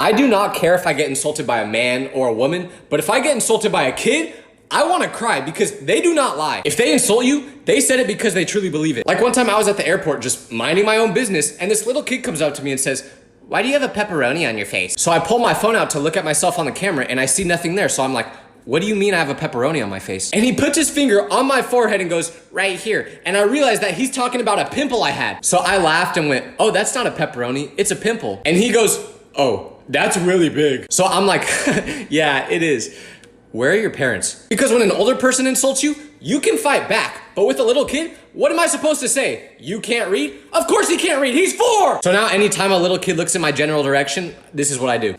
I do not care if I get insulted by a man or a woman, but if I get insulted by a kid, I want to cry because they do not lie. If they insult you, they said it because they truly believe it. Like one time I was at the airport just minding my own business and this little kid comes up to me and says, "Why do you have a pepperoni on your face?" So I pull my phone out to look at myself on the camera and I see nothing there. So I'm like, "What do you mean I have a pepperoni on my face?" And he puts his finger on my forehead and goes, "Right here." And I realized that he's talking about a pimple I had. So I laughed and went, "Oh, that's not a pepperoni, it's a pimple." And he goes, "Oh, that's really big." So I'm like, "Yeah, it is." Where are your parents? Because when an older person insults you, you can fight back. But with a little kid, what am I supposed to say? You can't read? Of course he can't read, he's 4! So now anytime a little kid looks in my general direction, this is what I do.